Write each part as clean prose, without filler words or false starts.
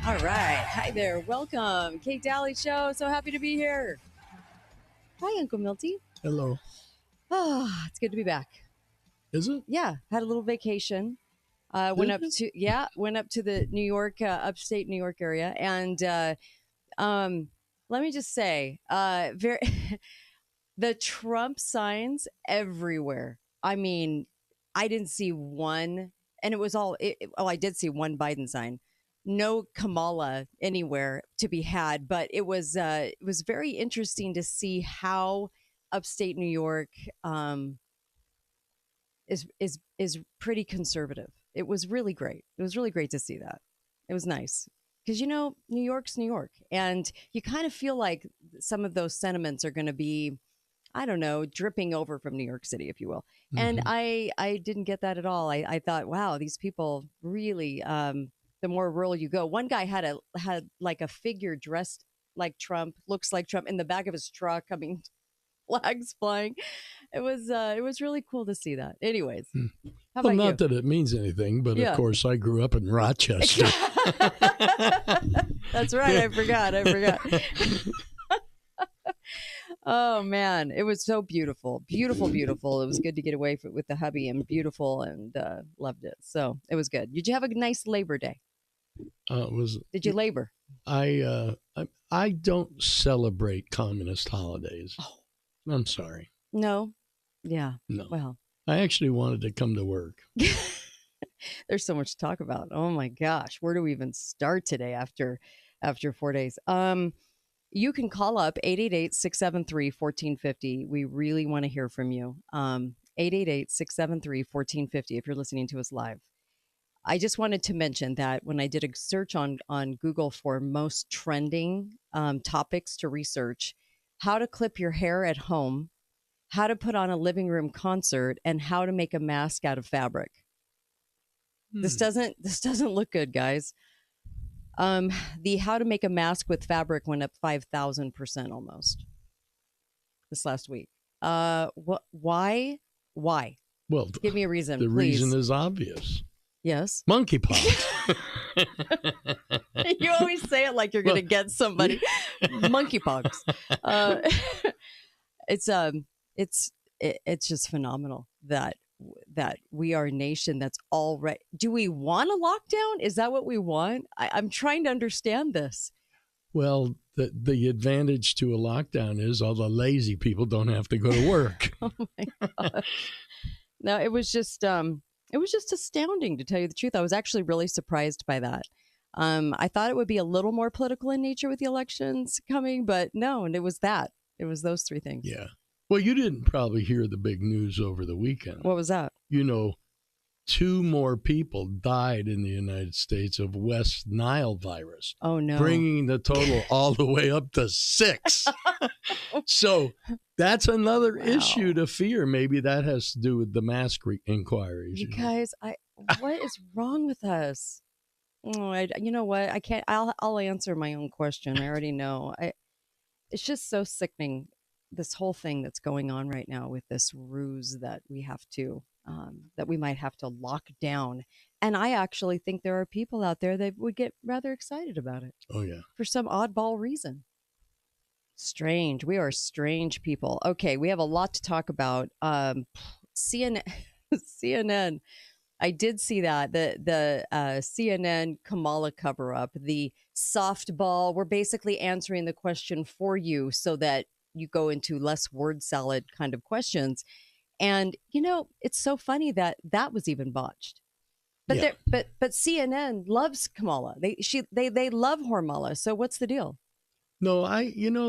All right. Hi there. Welcome. Kate Daly Show. So happy to be here. Hi, Uncle Milty. Hello. It's good to be back. Is it? Yeah, had a little vacation. Went Did up it? to went up to the New York, upstate New York area, and um, let me just say, very the Trump signs everywhere. I mean, I didn't see one, and it was all. I did see one Biden sign. No Kamala anywhere to be had, but it was very interesting to see how upstate New York is pretty conservative. It was really great. It was really great to see that. It was nice because New York's New York, and you kind of feel like some of those sentiments are going to be, I don't know, dripping over from New York City, if you will. And Hmm. I didn't get that at all. I thought, wow, these people really. The more rural you go, one guy had like a figure dressed like Trump, looks like Trump in the back of his truck. I mean, flags flying. It was really cool to see that. Anyways, how Well, about not you? that it means anything, but of Yeah. course, I grew up in Rochester. That's right. I forgot. I forgot. Oh man, it was so beautiful, beautiful, beautiful. It was good to get away with the hubby and beautiful, and loved it. So it was good. Did you have a nice Labor Day? Was Did you labor? I don't celebrate communist holidays. Oh I'm sorry. no, yeah. No, Well, I actually wanted to come to work. there's so much to talk about. Oh my gosh, where do we even start today after 4 days? You can call up 888-673-1450. We really want to hear from you. 888-673-1450 if you're listening to us live. I just wanted to mention that when I did a search on Google for most trending topics to research, how to clip your hair at home, how to put on a living room concert, and how to make a mask out of fabric. Hmm. This doesn't look good, guys. The how to make a mask with fabric went up 5,000% almost this last week. What? Why? Why? Well, Give me a reason, the reason please. is obvious. Yes. Monkeypox. You always say it like you're going to get somebody. Monkeypox. Uh, it's it's just phenomenal that we are a nation that's already. Do we want a lockdown? Is that what we want? I'm trying to understand this. Well, the advantage to a lockdown is all the lazy people don't have to go to work. Oh my gosh. No, it was just astounding to tell you the truth. I was actually really surprised by that. I thought it would be a little more political in nature with the elections coming, but no, and it was that. It was those three things. Yeah. Well, you didn't probably hear the big news over the weekend. What was that? You know, two more people died in the United States of West Nile virus, Oh no. bringing the total all the way up to six. So that's another issue Wow. to fear. Maybe that has to do with the mask inquiries. You guys, what is wrong with us? Oh, you know what? I can't. I'll answer my own question. I already know. It's just so sickening. This whole thing that's going on right now with this ruse that we have to, that we might have to lock down. And I actually think there are people out there that would get rather excited about it Oh, yeah. for some oddball reason. Strange. We are strange people. Okay, we have a lot to talk about. CNN. CNN. I did see that the CNN Kamala cover up, the softball. We're basically answering the question for you so that you go into less word salad kind of questions. And it's so funny that that was even botched. But Yeah. but CNN loves Kamala. They love Hormala. So what's the deal? No,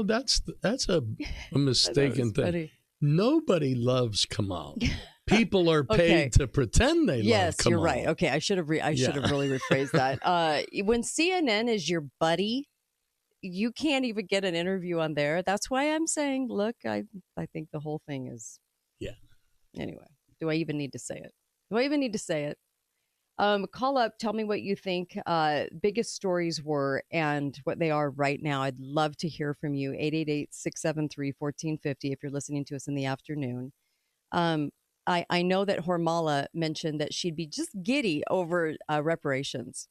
that's a I thought it was mistaken thing. funny. Nobody loves Kamala. People are Okay. paid to pretend they love Yes, Kamala. you're right. Okay, I should have really rephrased that. When CNN is your buddy, you can't even get an interview on there. That's why I'm saying, look, I think the whole thing is Yeah. anyway. Do I even need to say it? Do I even need to say it? Call up, tell me what you think biggest stories were and what they are right now. I'd love to hear from you. 888-673-1450 if you're listening to us in the afternoon. Um, I know that Hormala mentioned that she'd be just giddy over reparations.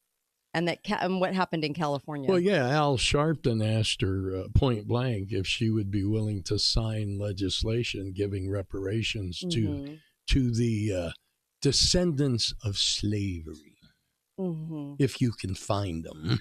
And what happened in California. Well, yeah, Al Sharpton asked her point blank if she would be willing to sign legislation giving reparations Mm-hmm. to the descendants of slavery, Mm-hmm. if you can find them.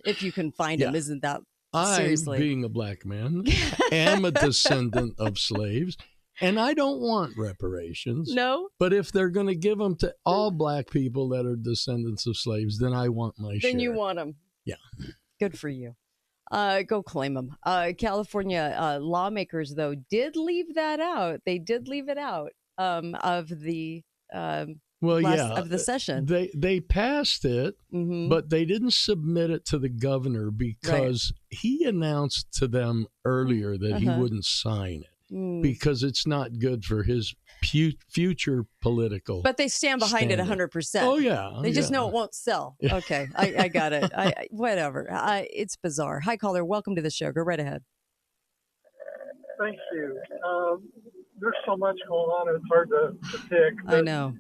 If you can find Yeah. them, isn't that I, seriously? being a black man, am a descendant of slaves, and I don't want reparations. No? But if they're going to give them to all black people that are descendants of slaves, then I want my share. Then you want them. Yeah. Good for you. Go claim them. California lawmakers, though, did leave that out. They did leave it out of the Well, of the session. They passed it, but they didn't submit it to the governor because he announced to them earlier that he wouldn't sign it because it's not good for his future political. But they stand behind it 100%. Oh, yeah. They just know it won't sell. Okay, I got it. Whatever. It's bizarre. Hi, caller. Welcome to the show. Go right ahead. Thank you. There's so much going on, it's hard to pick. I know.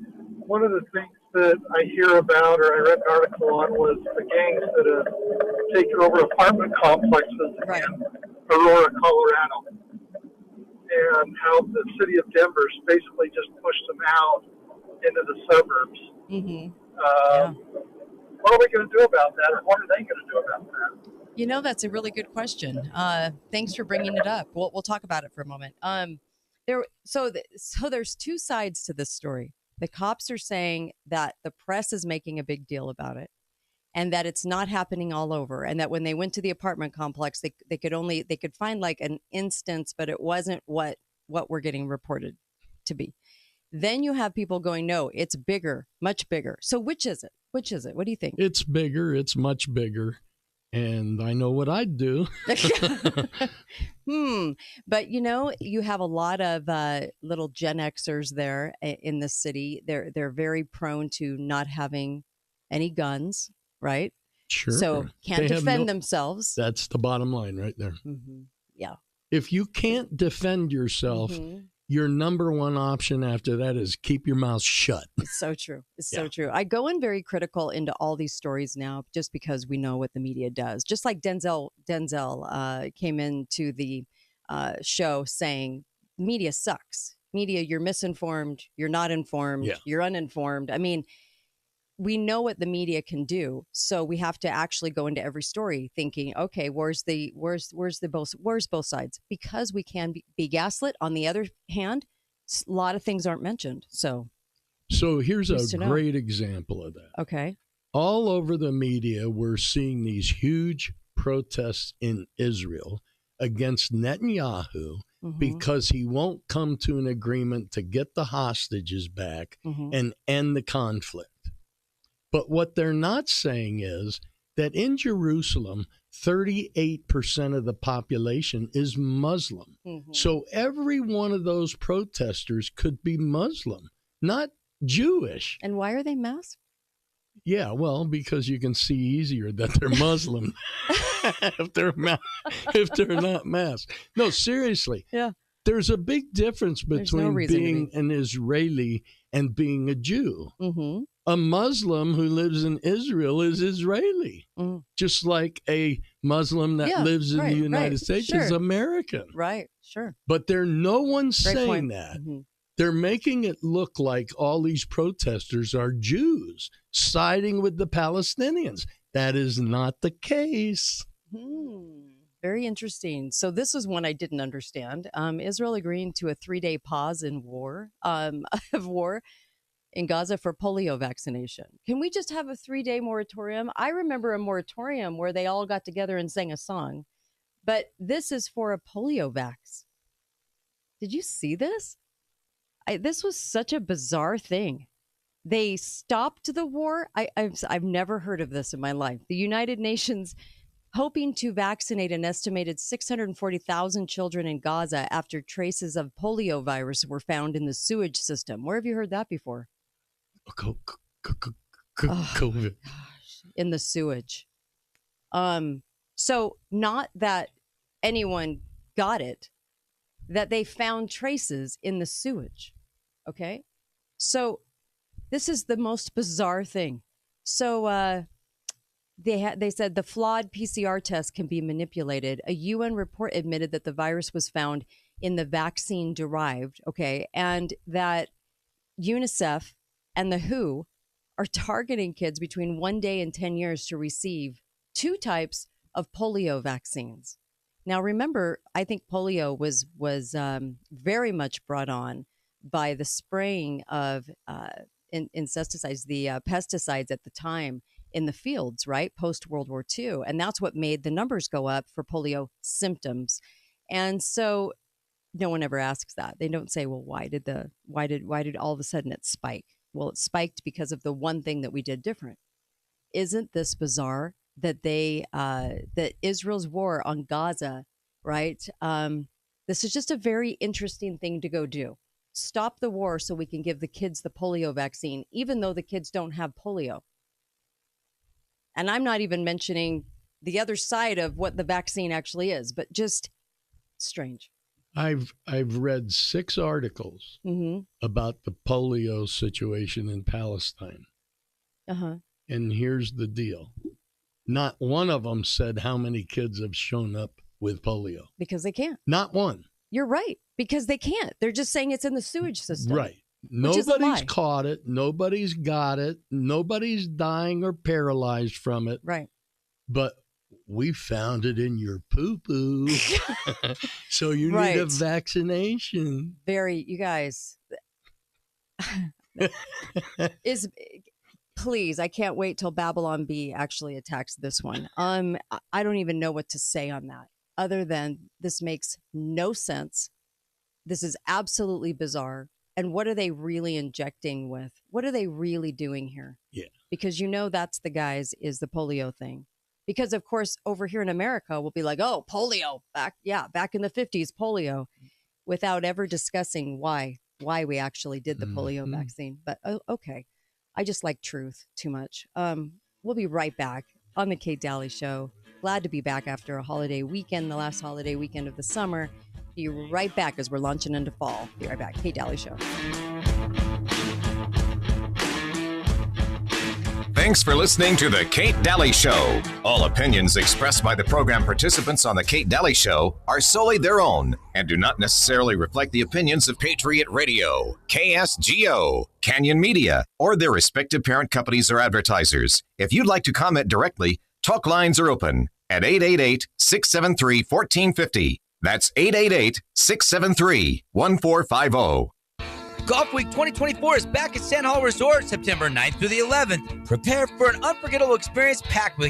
One of the things that I hear about, or I read an article on, was the gangs that have taken over apartment complexes in Aurora, Colorado, and how the city of Denver's basically just pushed them out into the suburbs. What are we going to do about that, or what are they going to do about that? You know, that's a really good question. Thanks for bringing it up. We'll talk about it for a moment. So there's two sides to this story. The cops are saying that the press is making a big deal about it, and that it's not happening all over, and that when they went to the apartment complex, they could find like an instance, but it wasn't what we're getting reported to be. Then you have people going, no, it's bigger, much bigger. So which is it? What do you think? It's bigger. It's much bigger. And I know what I'd do. But, you have a lot of little Gen Xers there in the city. They're very prone to not having any guns, right? Sure. So can't defend themselves. That's the bottom line right there. Yeah. If you can't defend yourself, your number one option after that is keep your mouth shut. It's so true. It's so true. I go in very critical into all these stories now just because we know what the media does. Just like Denzel came into the show saying, media sucks. Media, you're misinformed. You're not informed. You're uninformed. I mean, we know what the media can do, so we have to actually go into every story thinking, okay, where's both sides? Because we can be gaslit. On the other hand, a lot of things aren't mentioned. So here's a great example of that. Okay. All over the media, we're seeing these huge protests in Israel against Netanyahu because he won't come to an agreement to get the hostages back and end the conflict. But what they're not saying is that in Jerusalem, 38% of the population is Muslim. So every one of those protesters could be Muslim, not Jewish. And why are they masked? Yeah, well, because you can see easier that they're Muslim if they're not masked. No, seriously. Yeah. There's a big difference between being an Israeli and being a Jew. A Muslim who lives in Israel is Israeli, just like a Muslim that lives in the United States is American. Right, sure. But no one's saying that. They're making it look like all these protesters are Jews siding with the Palestinians. That is not the case. Very interesting. So this is one I didn't understand. Israel agreeing to a 3-day pause in war in Gaza for polio vaccination. Can we just have a 3-day moratorium? I remember a moratorium where they all got together and sang a song, but this is for a polio vax. Did you see this? This was such a bizarre thing. They stopped the war. I've never heard of this in my life. The United Nations hoping to vaccinate an estimated 640,000 children in Gaza after traces of polio virus were found in the sewage system. Where have you heard that before? COVID. In the sewage. So not that anyone got it, that they found traces in the sewage. Okay. So this is the most bizarre thing. So they said the flawed PCR test can be manipulated. A UN report admitted that the virus was found in the vaccine derived, okay, and that UNICEF and the WHO are targeting kids between 1 day and 10 years to receive 2 types of polio vaccines. Now, remember, I think polio was very much brought on by the spraying of insecticides, the pesticides at the time in the fields, right? Post World War II. And that's what made the numbers go up for polio symptoms. And so no one ever asks that. They don't say, well, why did all of a sudden it spike? Well, it spiked because of the one thing that we did different. Isn't this bizarre that that Israel's war on Gaza, right? This is just a very interesting thing to go do. Stop the war so we can give the kids the polio vaccine, even though the kids don't have polio. And I'm not even mentioning the other side of what the vaccine actually is, but just strange. I've read 6 articles about the polio situation in Palestine. And here's the deal. Not one of them said how many kids have shown up with polio. Because they can't. Not one. You're right. Because they can't. They're just saying it's in the sewage system. Right. Nobody's caught it. Nobody's got it. Nobody's dying or paralyzed from it. Right. But we found it in your poo-poo. So you need a vaccination. You guys. Please, I can't wait till Babylon B actually attacks this one. I don't even know what to say on that, other than this makes no sense. This is absolutely bizarre. And what are they really injecting with? What are they really doing here? Yeah. Because that's the guys is the polio thing. Because of course, over here in America, we'll be like, oh, polio back in the 50s, polio, without ever discussing why we actually did the polio vaccine. But okay. I just like truth too much. We'll be right back on the Kate Daly Show. Glad to be back after a holiday weekend, the last holiday weekend of the summer. Be right back as we're launching into fall. Be right back. Kate Daly Show. Thanks for listening to The Kate Daly Show. All opinions expressed by the program participants on The Kate Daly Show are solely their own and do not necessarily reflect the opinions of Patriot Radio, KSGO, Canyon Media, or their respective parent companies or advertisers. If you'd like to comment directly, talk lines are open at 888-673-1450. That's 888-673-1450. Golf Week 2024 is back at Sand Hall Resort September 9th through the 11th. Prepare for an unforgettable experience packed with